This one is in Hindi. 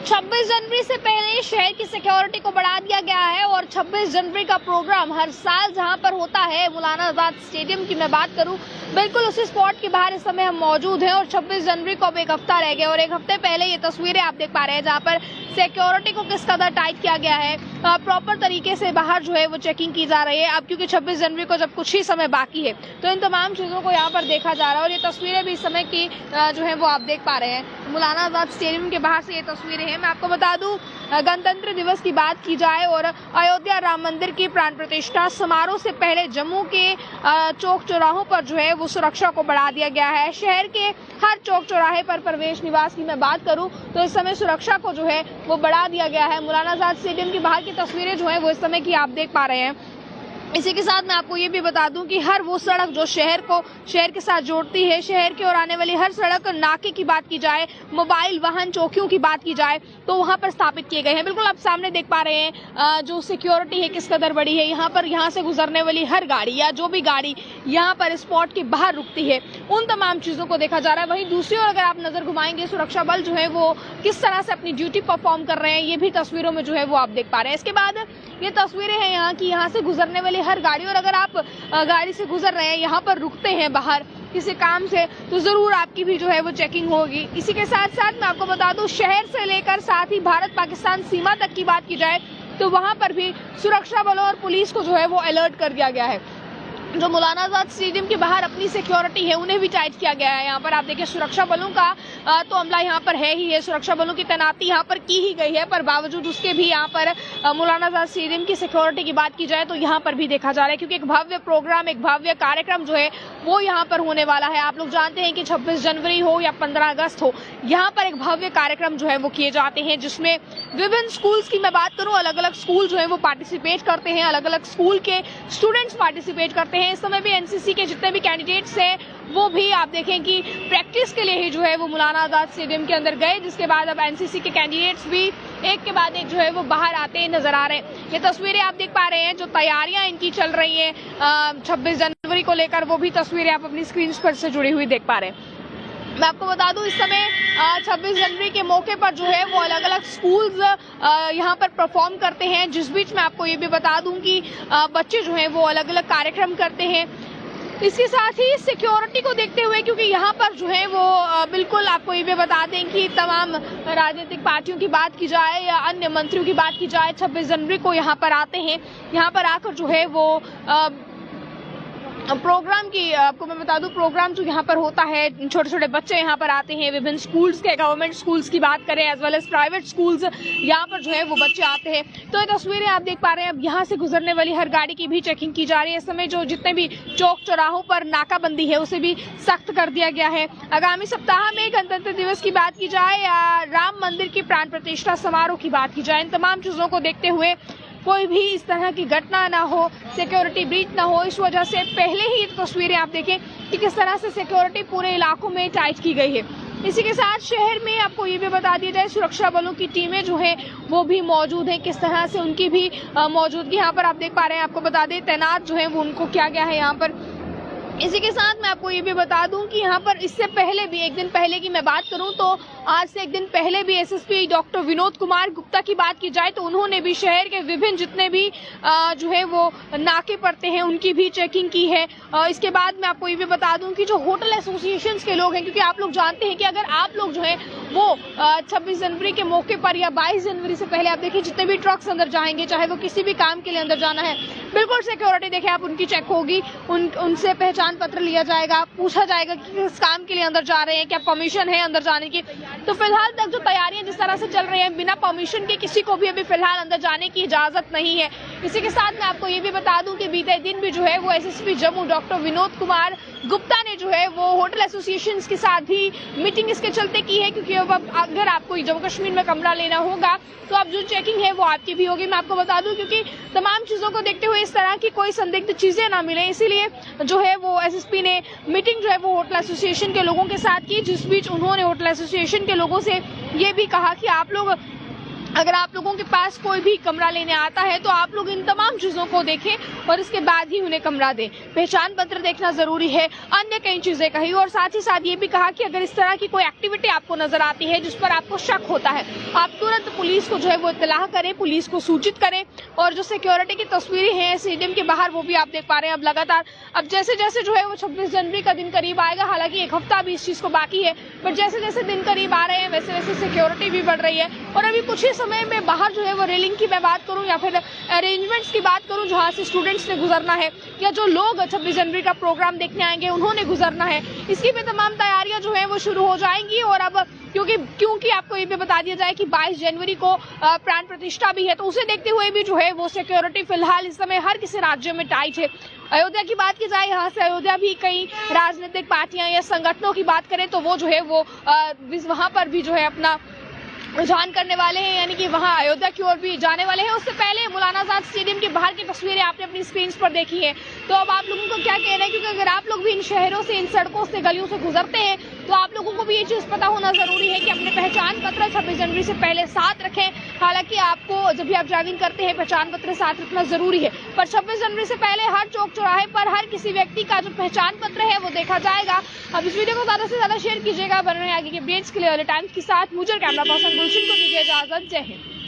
26 जनवरी से पहले शहर की सिक्योरिटी को बढ़ा दिया गया है और 26 जनवरी का प्रोग्राम हर साल जहां पर होता है मौलाना आजाद स्टेडियम की मैं बात करूं, बिल्कुल उसी स्पॉट के बाहर इस समय हम मौजूद हैं और 26 जनवरी को अब एक हफ्ता रह गया और एक हफ्ते पहले ये तस्वीरें आप देख पा रहे हैं जहां पर सिक्योरिटी को किस कदर टाइट किया गया है। प्रॉपर तरीके से बाहर जो है वो चेकिंग की जा रही है। अब क्योंकि 26 जनवरी को जब कुछ ही समय बाकी है तो इन तमाम चीजों को यहाँ पर देखा जा रहा है और ये तस्वीरें भी इस समय की जो है वो आप देख पा रहे हैं। मौलाना आजाद स्टेडियम के बाहर से ये तस्वीरें हैं। मैं आपको बता दूं, गणतंत्र दिवस की बात की जाए और अयोध्या राम मंदिर की प्राण प्रतिष्ठा समारोह से पहले जम्मू के चौक चौराहों पर जो है वो सुरक्षा को बढ़ा दिया गया है। शहर के हर चौक चौराहे पर प्रवेश निवास की मैं बात करूं तो इस समय सुरक्षा को जो है वो बढ़ा दिया गया है। मौलाना आजाद स्टेडियम की बाहर की तस्वीरें जो है वो इस समय की आप देख पा रहे हैं। इसी के साथ मैं आपको ये भी बता दूं कि हर वो सड़क जो शहर के साथ जोड़ती है, शहर की ओर आने वाली हर सड़क, नाके की बात की जाए, मोबाइल वाहन चौकियों की बात की जाए तो वहां पर स्थापित किए गए हैं। बिल्कुल आप सामने देख पा रहे हैं जो सिक्योरिटी है किस कदर बड़ी है। यहाँ से गुजरने वाली हर गाड़ी या जो भी गाड़ी यहाँ पर स्पॉट के बाहर रुकती है उन तमाम चीजों को देखा जा रहा है। वहीं दूसरी ओर अगर आप नजर घुमाएंगे, सुरक्षा बल जो है वो किस तरह से अपनी ड्यूटी परफॉर्म कर रहे हैं ये भी तस्वीरों में जो है वो आप देख पा रहे हैं। इसके बाद ये तस्वीरें हैं यहाँ की, यहाँ से गुजरने वाली हर गाड़ी और अगर आप गाड़ी से गुजर रहे हैं, यहाँ पर रुकते हैं बाहर किसी काम से तो जरूर आपकी भी जो है वो चेकिंग होगी। इसी के साथ साथ मैं आपको बता दूं, शहर से लेकर साथ ही भारत पाकिस्तान सीमा तक की बात की जाए तो वहां पर भी सुरक्षा बलों और पुलिस को जो है वो अलर्ट कर दिया गया है। जो मौलाना आजाद स्टेडियम के बाहर अपनी सिक्योरिटी है उन्हें भी टाइट किया गया है। यहाँ पर आप देखिए सुरक्षा बलों का तो अमला यहाँ पर है ही है, सुरक्षा बलों की तैनाती यहाँ पर की ही गई है, पर बावजूद उसके भी यहाँ पर मौलाना आजाद स्टेडियम की सिक्योरिटी की बात की जाए तो यहाँ पर भी देखा जा रहा है क्योंकि एक भव्य प्रोग्राम, एक भव्य कार्यक्रम जो है वो यहाँ पर होने वाला है। आप लोग जानते हैं कि 26 जनवरी हो या 15 अगस्त हो, यहाँ पर एक भव्य कार्यक्रम जो है वो किए जाते हैं जिसमें विभिन्न स्कूल्स की मैं बात करूँ, अलग अलग स्कूल जो है वो पार्टिसिपेट करते हैं, अलग अलग स्कूल के स्टूडेंट्स पार्टिसिपेट करते हैं। इस समय भी एनसीसी के जितने भी कैंडिडेट्स हैं वो भी आप देखें कि प्रैक्टिस के लिए ही जो है वो मौलाना आजाद स्टेडियम के अंदर गए, जिसके बाद अब एनसीसी के कैंडिडेट्स भी एक के बाद एक जो है वो बाहर आते नजर आ रहे हैं। ये तस्वीरें आप देख पा रहे हैं जो तैयारियां इनकी चल रही हैं 26 जनवरी को लेकर, वो भी तस्वीरें आप अपनी स्क्रीन पर से जुड़ी हुई देख पा रहे हैं। मैं आपको बता दूं, इस समय 26 जनवरी के मौके पर जो है वो अलग अलग स्कूल्स यहाँ पर परफॉर्म करते हैं, जिस बीच मैं आपको ये भी बता दूं कि बच्चे जो हैं वो अलग अलग कार्यक्रम करते हैं। इसके साथ ही सिक्योरिटी को देखते हुए, क्योंकि यहाँ पर जो है वो बिल्कुल आपको ये भी बता दें कि तमाम राजनीतिक पार्टियों की बात की जाए या अन्य मंत्रियों की बात की जाए 26 जनवरी को यहाँ पर आते हैं। यहाँ पर आकर जो है वो प्रोग्राम की आपको मैं बता दूं, प्रोग्राम जो यहाँ पर होता है, छोटे छोटे बच्चे यहाँ पर आते हैं, विभिन्न स्कूल्स के, गवर्नमेंट स्कूल्स की बात करें as well as private schools, यहाँ पर जो है वो बच्चे आते हैं। तो ये तस्वीरें आप देख पा रहे हैं। अब यहाँ से गुजरने वाली हर गाड़ी की भी चेकिंग की जा रही है। इस समय जो जितने भी चौक चौराहों पर नाकाबंदी है उसे भी सख्त कर दिया गया है। आगामी सप्ताह में गणतंत्र दिवस की बात की जाए या राम मंदिर की प्राण प्रतिष्ठा समारोह की बात की जाए, इन तमाम चीजों को देखते हुए कोई भी इस तरह की घटना ना हो, सिक्योरिटी ब्रीच ना हो, इस वजह से पहले ही तस्वीरें आप देखें कि किस तरह से सिक्योरिटी पूरे इलाकों में टाइट की गई है। इसी के साथ शहर में आपको ये भी बता दिया जाए सुरक्षा बलों की टीमें जो है वो भी मौजूद है, किस तरह से उनकी भी मौजूदगी यहाँ पर आप देख पा रहे हैं। आपको बता दें तैनात जो है वो उनको किया गया है यहाँ पर। इसी के साथ मैं आपको ये भी बता दूं कि यहाँ पर इससे पहले भी एक दिन पहले की मैं बात करूं तो आज से एक दिन पहले भी एसएसपी डॉक्टर विनोद कुमार गुप्ता की बात की जाए तो उन्होंने भी शहर के विभिन्न जितने भी जो है वो नाके पड़ते हैं उनकी भी चेकिंग की है। इसके बाद मैं आपको ये भी बता दूं कि जो होटल एसोसिएशन के लोग हैं, क्योंकि आप लोग जानते हैं कि अगर आप लोग जो है वो 26 जनवरी के मौके पर या 22 जनवरी से पहले आप देखिए जितने भी ट्रक्स अंदर जाएंगे, चाहे वो किसी भी काम के लिए अंदर जाना है, बिल्कुल सिक्योरिटी देखे आप उनकी चेक होगी, उनसे पहचान पत्र लिया जाएगा, पूछा जाएगा कि किस काम के लिए अंदर जा रहे हैं, क्या परमिशन है अंदर जाने की। तो फिलहाल तक जो तैयारियां जिस तरह से चल रही हैं, बिना परमिशन के किसी को भी अभी फिलहाल अंदर जाने की इजाजत नहीं है। इसी के साथ मैं आपको ये भी बता दूं कि बीते दिन भी जो है वो एसएसपी जम्मू डॉक्टर विनोद कुमार गुप्ता ने जो है वो होटल एसोसिएशन के साथ भी मीटिंग इसके चलते की है, क्योंकि अब अगर आपको जम्मू कश्मीर में कमरा लेना होगा तो अब जो चेकिंग है वो आपकी भी होगी। मैं आपको बता दूं क्योंकि तमाम चीजों को देखते हुए इस तरह की कोई संदिग्ध चीजें ना मिले, इसीलिए जो है वो एसएसपी ने मीटिंग जो है वो होटल एसोसिएशन के लोगों के साथ की, जिस बीच उन्होंने होटल एसोसिएशन के लोगों से ये भी कहा कि आप लोग अगर आप लोगों के पास कोई भी कमरा लेने आता है तो आप लोग इन तमाम चीजों को देखें और इसके बाद ही उन्हें कमरा दें। पहचान पत्र देखना जरूरी है, अन्य कई चीजें कही और साथ ही साथ ये भी कहा कि अगर इस तरह की कोई एक्टिविटी आपको नजर आती है जिस पर आपको शक होता है, आप तुरंत पुलिस को जो है वो इत्तला करें, पुलिस को सूचित करें। और जो सिक्योरिटी की तस्वीरें हैं स्टेडियम के बाहर वो भी आप देख पा रहे हैं। अब लगातार अब जैसे जैसे जो है वो 26 जनवरी का दिन करीब आएगा, हालांकि एक हफ्ता भी इस चीज को बाकी है, बट जैसे जैसे दिन करीब आ रहे हैं वैसे वैसे सिक्योरिटी भी बढ़ रही है। और अभी कुछ ही समय में बाहर जो है वो रेलिंग की मैं बात करूं या फिर अरेंजमेंट्स की बात करूं जहां से स्टूडेंट्स ने गुजरना है या जो लोग 26 जनवरी का प्रोग्राम देखने आएंगे उन्होंने गुजरना है, इसकी भी तमाम तैयारियां जो है वो शुरू हो जाएंगी। और अब क्योंकि आपको ये भी बता दिया जाए कि 22 जनवरी को प्राण प्रतिष्ठा भी है, तो उसे देखते हुए भी जो है वो सिक्योरिटी फिलहाल इस समय हर किसी राज्य में टाइट है। अयोध्या की बात की जाए, यहाँ से अयोध्या भी कई राजनीतिक पार्टियां या संगठनों की बात करें तो वो जो है वो वहां पर भी जो है अपना रुझान करने वाले हैं, यानी कि वहां अयोध्या की ओर भी जाने वाले हैं। उससे पहले मौलाना आजाद स्टेडियम के बाहर की तस्वीरें आपने अपनी स्क्रीन पर देखी है, तो अब आप लोगों को क्या कहना है, क्योंकि अगर आप लोग भी इन शहरों से, इन सड़कों से, गलियों से गुजरते हैं तो आप लोगों को भी ये चीज पता होना जरूरी है कि अपने पहचान पत्र 26 जनवरी से पहले साथ रखें। हालांकि आपको जब भी आप ड्राइविंग करते हैं पहचान पत्र साथ रखना जरूरी है, पर 26 जनवरी से पहले हर चौक चौराहे पर हर किसी व्यक्ति का जो पहचान पत्र है वो देखा जाएगा। अब इस वीडियो को ज्यादा से ज्यादा शेयर कीजिएगा। बन रहे आगे के अपडेट्स के लिए टाइम्स के साथ मुझे कैमरा पर्सन गुलशन को दीजिए इजाजत। जय हिंद।